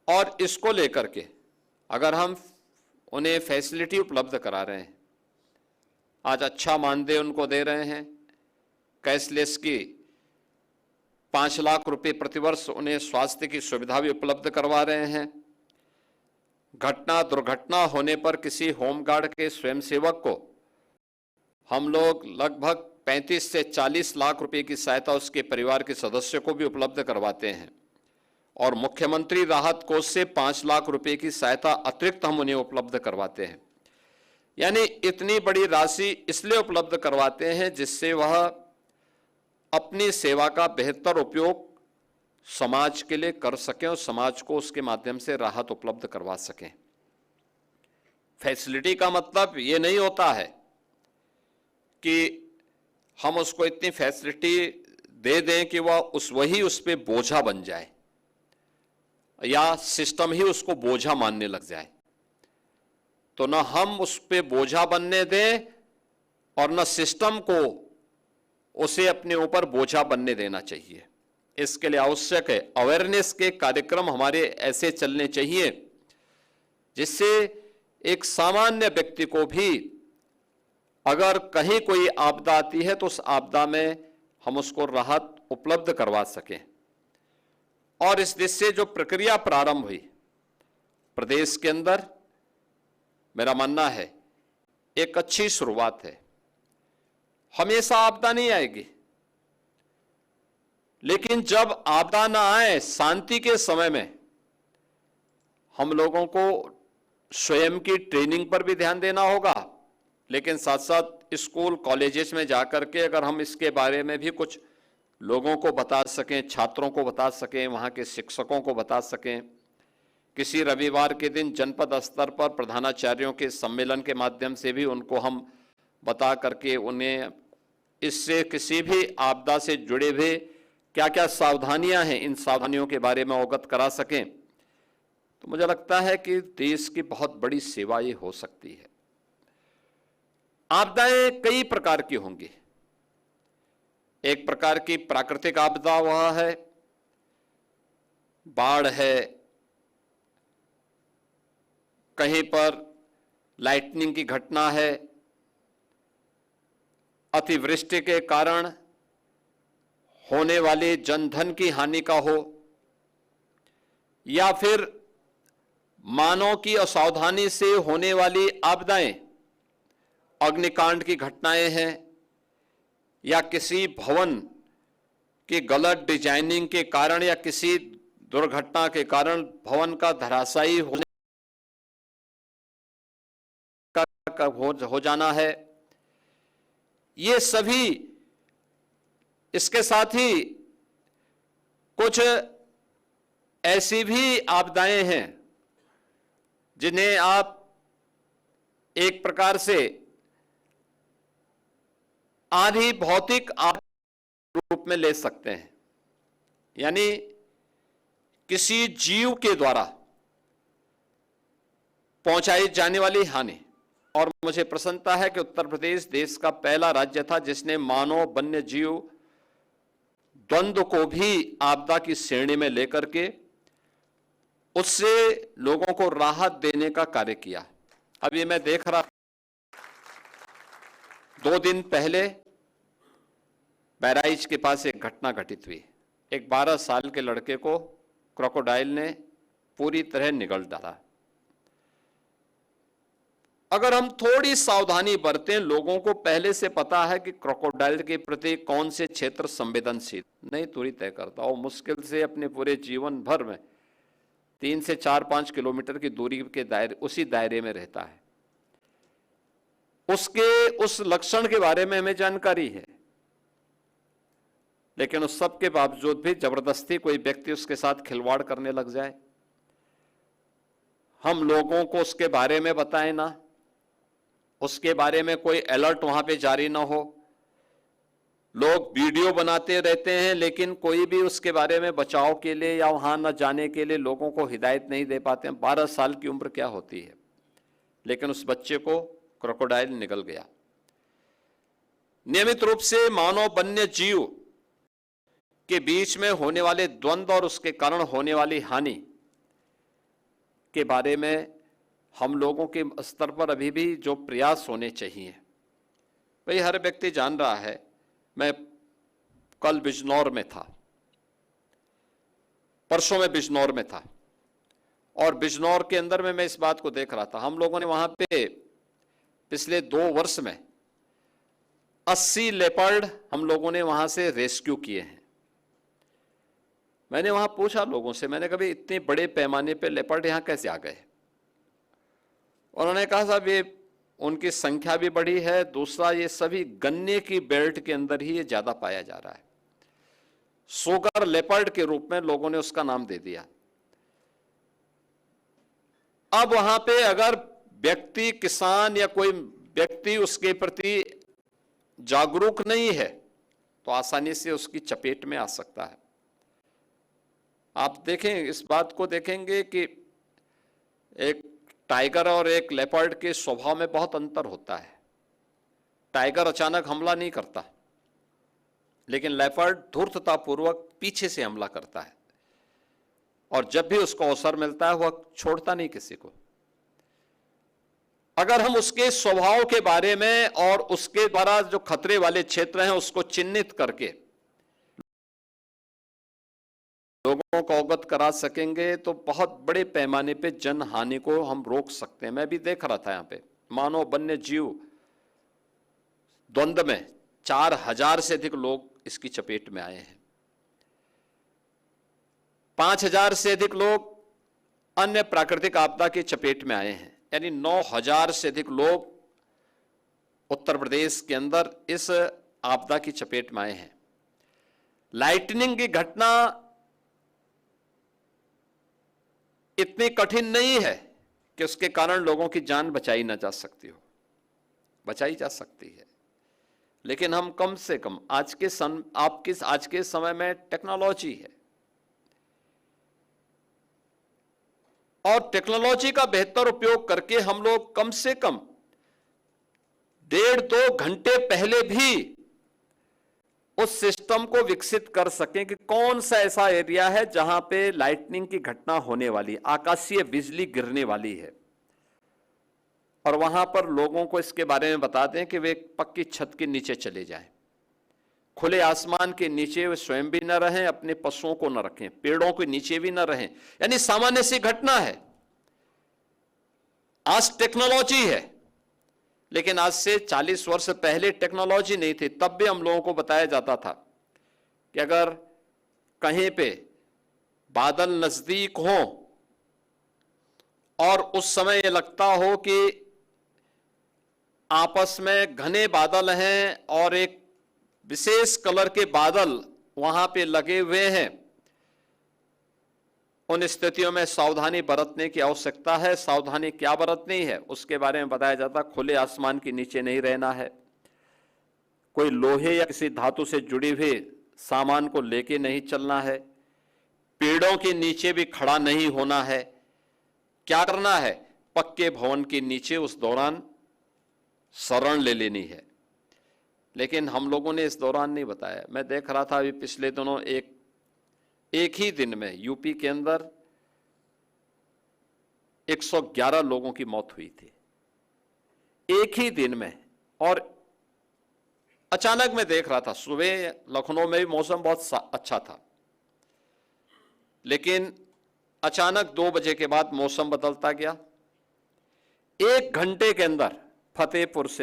और इसको लेकर के अगर हम उन्हें फैसिलिटी उपलब्ध करा रहे हैं, आज अच्छा मानदेय उनको दे रहे हैं, कैशलेस की 5 लाख रुपए प्रतिवर्ष उन्हें स्वास्थ्य की सुविधा भी उपलब्ध करवा रहे हैं, घटना दुर्घटना होने पर किसी होमगार्ड के स्वयंसेवक को हम लोग लगभग 35 से 40 लाख रुपए की सहायता उसके परिवार के सदस्य को भी उपलब्ध करवाते हैं, और मुख्यमंत्री राहत कोष से 5 लाख रुपए की सहायता अतिरिक्त हम उन्हें उपलब्ध करवाते हैं। यानी इतनी बड़ी राशि इसलिए उपलब्ध करवाते हैं जिससे वह अपनी सेवा का बेहतर उपयोग समाज के लिए कर सकें और समाज को उसके माध्यम से राहत उपलब्ध करवा सकें। फैसिलिटी का मतलब ये नहीं होता है कि हम उसको इतनी फैसिलिटी दे दें कि वह उस पे बोझा बन जाए या सिस्टम ही उसको बोझा मानने लग जाए। तो न हम उस पे बोझा बनने दें और न सिस्टम को उसे अपने ऊपर बोझा बनने देना चाहिए। इसके लिए आवश्यक है अवेयरनेस के कार्यक्रम हमारे ऐसे चलने चाहिए जिससे एक सामान्य व्यक्ति को भी अगर कहीं कोई आपदा आती है तो उस आपदा में हम उसको राहत उपलब्ध करवा सकें। और इस दिशा से जो प्रक्रिया प्रारंभ हुई प्रदेश के अंदर, मेरा मानना है एक अच्छी शुरुआत है। हमेशा आपदा नहीं आएगी, लेकिन जब आपदा ना आए, शांति के समय में हम लोगों को स्वयं की ट्रेनिंग पर भी ध्यान देना होगा, लेकिन साथ साथ स्कूल कॉलेजेस में जाकर के अगर हम इसके बारे में भी कुछ लोगों को बता सकें, छात्रों को बता सकें, वहाँ के शिक्षकों को बता सकें, किसी रविवार के दिन जनपद स्तर पर प्रधानाचार्यों के सम्मेलन के माध्यम से भी उनको हम बता करके उन्हें इससे किसी भी आपदा से जुड़े हुए क्या क्या सावधानियां हैं, इन सावधानियों के बारे में अवगत करा सकें, तो मुझे लगता है कि देश की बहुत बड़ी सेवा ये हो सकती है। आपदाएं कई प्रकार की होंगी। एक प्रकार की प्राकृतिक आपदा वह है, बाढ़ है, कहीं पर लाइटनिंग की घटना है, अतिवृष्टि के कारण होने वाली जनधन की हानि का हो, या फिर मानव की असावधानी से होने वाली आपदाएं, अग्निकांड की घटनाएं हैं, या किसी भवन की गलत डिजाइनिंग के कारण या किसी दुर्घटना के कारण भवन का धराशायी होने का हो जाना है। ये सभी, इसके साथ ही कुछ ऐसी भी आपदाएं हैं जिन्हें आप एक प्रकार से आधी भौतिक आपदा रूप में ले सकते हैं, यानी किसी जीव के द्वारा पहुंचाई जाने वाली हानि। और मुझे प्रसन्नता है कि उत्तर प्रदेश देश का पहला राज्य था जिसने मानव वन्य जीव द्वंद्व को भी आपदा की श्रेणी में लेकर के उससे लोगों को राहत देने का कार्य किया। अभी मैं देख रहा, 2 दिन पहले बहराइच के पास एक घटना घटित हुई। एक 12 साल के लड़के को क्रोकोडाइल ने पूरी तरह निगल डाला। अगर हम थोड़ी सावधानी बरतें, लोगों को पहले से पता है कि क्रोकोडाइल के प्रति कौन से क्षेत्र संवेदनशील, नहीं दूरी तय करता, वो मुश्किल से अपने पूरे जीवन भर में 3 से 4-5 किलोमीटर की दूरी के दायरे, उसी दायरे में रहता है। उसके उस लक्षण के बारे में हमें जानकारी है, लेकिन उस सब के बावजूद भी जबरदस्ती कोई व्यक्ति उसके साथ खिलवाड़ करने लग जाए, हम लोगों को उसके बारे में बताएं ना, उसके बारे में कोई अलर्ट वहां पे जारी ना हो, लोग वीडियो बनाते रहते हैं लेकिन कोई भी उसके बारे में बचाव के लिए या वहां न जाने के लिए लोगों को हिदायत नहीं दे पाते हैं। 12 साल की उम्र क्या होती है, लेकिन उस बच्चे को क्रोकोडाइल निगल गया। नियमित रूप से मानव वन्य जीव के बीच में होने वाले द्वंद्व और उसके कारण होने वाली हानि, के बारे में हम लोगों के स्तर पर अभी भी जो प्रयास होने चाहिए। भाई हर व्यक्ति जान रहा है, मैं कल बिजनौर में था, परसों में बिजनौर में था, और बिजनौर के अंदर में मैं इस बात को देख रहा था। हम लोगों ने वहां पे पिछले 2 वर्ष में 80 लेपर्ड हम लोगों ने वहां से रेस्क्यू किए हैं। मैंने वहां पूछा लोगों से, मैंने कहा इतने बड़े पैमाने पे लेपर्ड यहां कैसे आ गए? उन्होंने कहा साहब ये उनकी संख्या भी बढ़ी है, दूसरा ये सभी गन्ने की बेल्ट के अंदर ही ये ज्यादा पाया जा रहा है। सुगर लेपर्ड के रूप में लोगों ने उसका नाम दे दिया। अब वहां पे अगर व्यक्ति, किसान या कोई व्यक्ति उसके प्रति जागरूक नहीं है तो आसानी से उसकी चपेट में आ सकता है। आप देखें, इस बात को देखेंगे कि एक टाइगर और एक लेपर्ड के स्वभाव में बहुत अंतर होता है। टाइगर अचानक हमला नहीं करता, लेकिन लेपर्ड धूर्ततापूर्वक पीछे से हमला करता है, और जब भी उसको अवसर मिलता है वह छोड़ता नहीं किसी को। अगर हम उसके स्वभाव के बारे में और उसके द्वारा जो खतरे वाले क्षेत्र हैं उसको चिन्हित करके लोगों को अवगत करा सकेंगे तो बहुत बड़े पैमाने पे जन हानि को हम रोक सकते हैं। मैं भी देख रहा था यहाँ पे मानव वन्य जीव द्वंद्व में 4000 से अधिक लोग इसकी चपेट में आए हैं। 5000 से अधिक लोग अन्य प्राकृतिक आपदा की चपेट में आए हैं, यानी 9000 से अधिक लोग उत्तर प्रदेश के अंदर इस आपदा की चपेट में आए हैं। लाइटनिंग की घटना इतनी कठिन नहीं है कि उसके कारण लोगों की जान बचाई ना जा सकती हो, बचाई जा सकती है। लेकिन हम कम से कम आज के समय में टेक्नोलॉजी है, और टेक्नोलॉजी का बेहतर उपयोग करके हम लोग कम से कम 1.5-2 घंटे पहले भी उस सिस्टम को विकसित कर सकें कि कौन सा ऐसा एरिया है जहां पे लाइटनिंग की घटना होने वाली, आकाशीय बिजली गिरने वाली है, और वहां पर लोगों को इसके बारे में बता दें कि वे पक्की छत के नीचे चले जाएं, खुले आसमान के नीचे वे स्वयं भी न रहें, अपने पशुओं को न रखें, पेड़ों के नीचे भी न रहें। यानी सामान्य सी घटना है। आज टेक्नोलॉजी है, लेकिन आज से 40 वर्ष पहले टेक्नोलॉजी नहीं थी। तब भी हम लोगों को बताया जाता था कि अगर कहीं पे बादल नजदीक हो और उस समय ये लगता हो कि आपस में घने बादल हैं और एक विशेष कलर के बादल वहां पे लगे हुए हैं, उन स्थितियों में सावधानी बरतने की आवश्यकता है। सावधानी क्या बरतनी है उसके बारे में बताया जाता। खुले आसमान के नीचे नहीं रहना है, कोई लोहे या किसी धातु से जुड़ी हुई सामान को लेके नहीं चलना है, पेड़ों के नीचे भी खड़ा नहीं होना है। क्या करना है? पक्के भवन के नीचे उस दौरान शरण ले लेनी है। लेकिन हम लोगों ने इस दौरान नहीं बताया। मैं देख रहा था अभी पिछले दिनों एक ही दिन में यूपी के अंदर 111 लोगों की मौत हुई थी, एक ही दिन में। और अचानक मैं देख रहा था, सुबह लखनऊ में भी मौसम बहुत अच्छा था, लेकिन अचानक 2 बजे के बाद मौसम बदलता गया। 1 घंटे के अंदर फतेहपुर से